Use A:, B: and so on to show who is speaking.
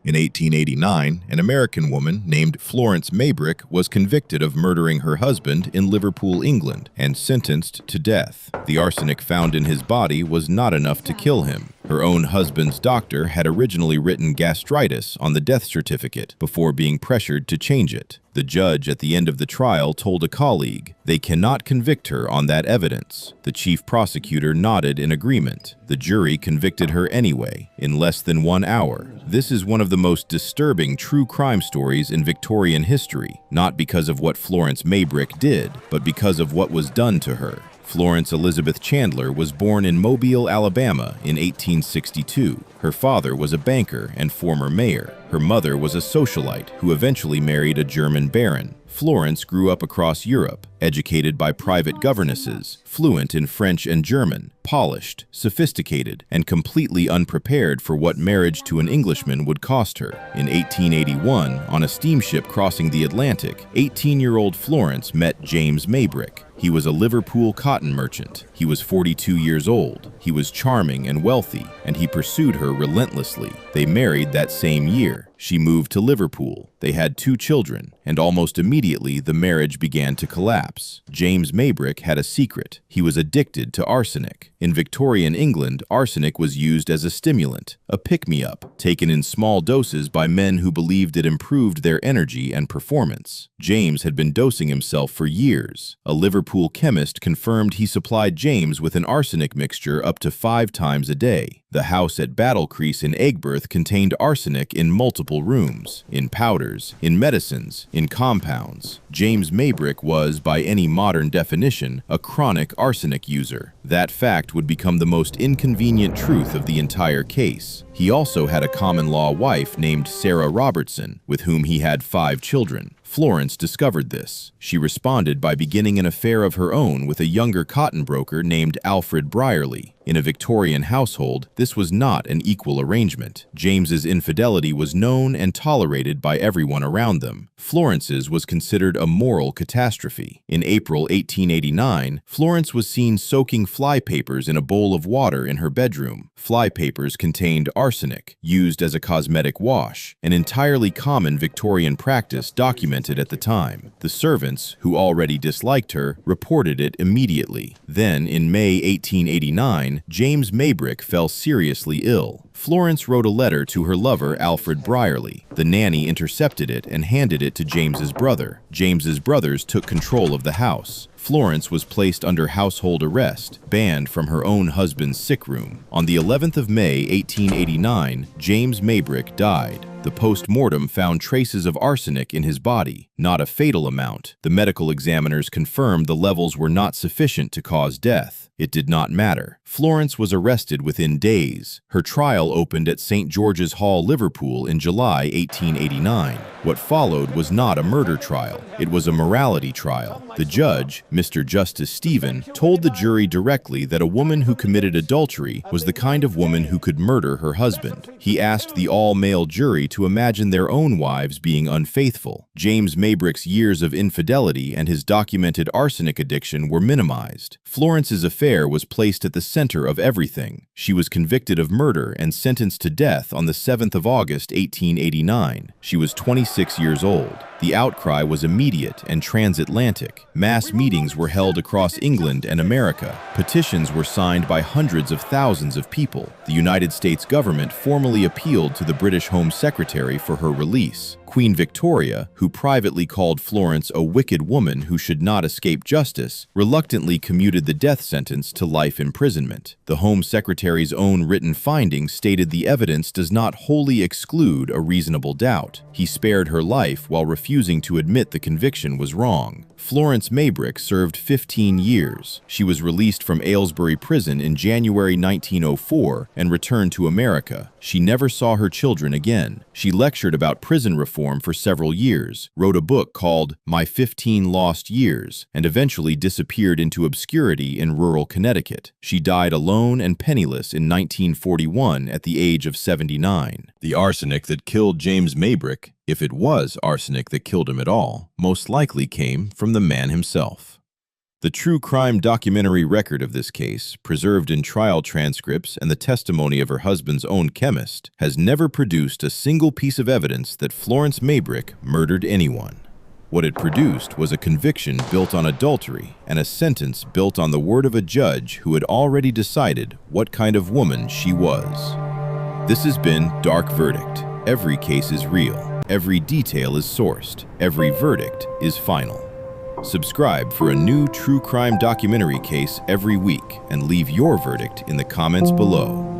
A: In 1889, an American woman named Florence Maybrick was convicted of murdering her husband in Liverpool, England, and sentenced to death. The arsenic found in his body was not enough to kill him. Her own husband's doctor had originally written gastritis on the death certificate before being pressured to change it. The judge at the end of the trial told a colleague, "They cannot convict her on that evidence." The chief prosecutor nodded in agreement. The jury convicted her anyway, in less than 1 hour. This is one of the most disturbing true crime stories in Victorian history, not because of what Florence Maybrick did, but because of what was done to her. Florence Elizabeth Chandler was born in Mobile, Alabama in 1862. Her father was a banker and former mayor. Her mother was a socialite who eventually married a German baron. Florence grew up across Europe, educated by private governesses, fluent in French and German, polished, sophisticated, and completely unprepared for what marriage to an Englishman would cost her. In 1881, on a steamship crossing the Atlantic, 18-year-old Florence met James Maybrick. He was a Liverpool cotton merchant. He was 42 years old. He was charming and wealthy, and he pursued her relentlessly. They married that same year. She moved to Liverpool. They had 2 children, and almost immediately the marriage began to collapse. James Maybrick had a secret. He was addicted to arsenic. In Victorian England, arsenic was used as a stimulant, a pick-me-up, taken in small doses by men who believed it improved their energy and performance. James had been dosing himself for years. A Liverpool chemist confirmed he supplied James with an arsenic mixture up to 5 times a day. The house at Battlecrease in Aigburth contained arsenic in multiple rooms, in powders, in medicines, in compounds. James Maybrick was, by any modern definition, a chronic arsenic user. That fact would become the most inconvenient truth of the entire case. He also had a common-law wife named Sarah Robertson, with whom he had 5 children. Florence discovered this. She responded by beginning an affair of her own with a younger cotton broker named Alfred Brierly. In a Victorian household, this was not an equal arrangement. James's infidelity was known and tolerated by everyone around them. Florence's was considered a moral catastrophe. In April 1889, Florence was seen soaking flypapers in a bowl of water in her bedroom. Flypapers contained arsenic, used as a cosmetic wash, an entirely common Victorian practice documented at the time. The servants, who already disliked her, reported it immediately. Then, in May 1889, James Maybrick fell seriously ill. Florence wrote a letter to her lover, Alfred Brierly. The nanny intercepted it and handed it to James's brother. James's brothers took control of the house. Florence was placed under household arrest, banned from her own husband's sick room. On the 11th of May, 1889, James Maybrick died. The post-mortem found traces of arsenic in his body, not a fatal amount. The medical examiners confirmed the levels were not sufficient to cause death. It did not matter. Florence was arrested within days. Her trial opened at St. George's Hall, Liverpool in July 1889. What followed was not a murder trial. It was a morality trial. The judge, Mr. Justice Stephen, told the jury directly that a woman who committed adultery was the kind of woman who could murder her husband. He asked the all-male jury to imagine their own wives being unfaithful. James Maybrick's years of infidelity and his documented arsenic addiction were minimized. Florence's affair was placed at the center of everything. She was convicted of murder and sentenced to death on the 7th of August, 1889. She was 26 years old. The outcry was immediate and transatlantic. Mass meetings were held across England and America. Petitions were signed by hundreds of thousands of people. The United States government formally appealed to the British Home Secretary for her release. Queen Victoria, who privately called Florence a wicked woman who should not escape justice, reluctantly commuted the death sentence to life imprisonment. The Home Secretary's own written findings stated the evidence does not wholly exclude a reasonable doubt. He spared her life while refusing to admit the conviction was wrong. Florence Maybrick served 15 years. She was released from Aylesbury Prison in January 1904 and returned to America. She never saw her children again. She lectured about prison reform for several years, wrote a book called My 15 Lost Years, and eventually disappeared into obscurity in rural Connecticut. She died alone and penniless in 1941 at the age of 79. The arsenic that killed James Maybrick, if it was arsenic that killed him at all, most likely came from the man himself. The true crime documentary record of this case, preserved in trial transcripts and the testimony of her husband's own chemist, has never produced a single piece of evidence that Florence Maybrick murdered anyone. What it produced was a conviction built on adultery and a sentence built on the word of a judge who had already decided what kind of woman she was. This has been Dark Verdict. Every case is real. Every detail is sourced. Every verdict is final. Subscribe for a new true crime documentary case every week and leave your verdict in the comments below.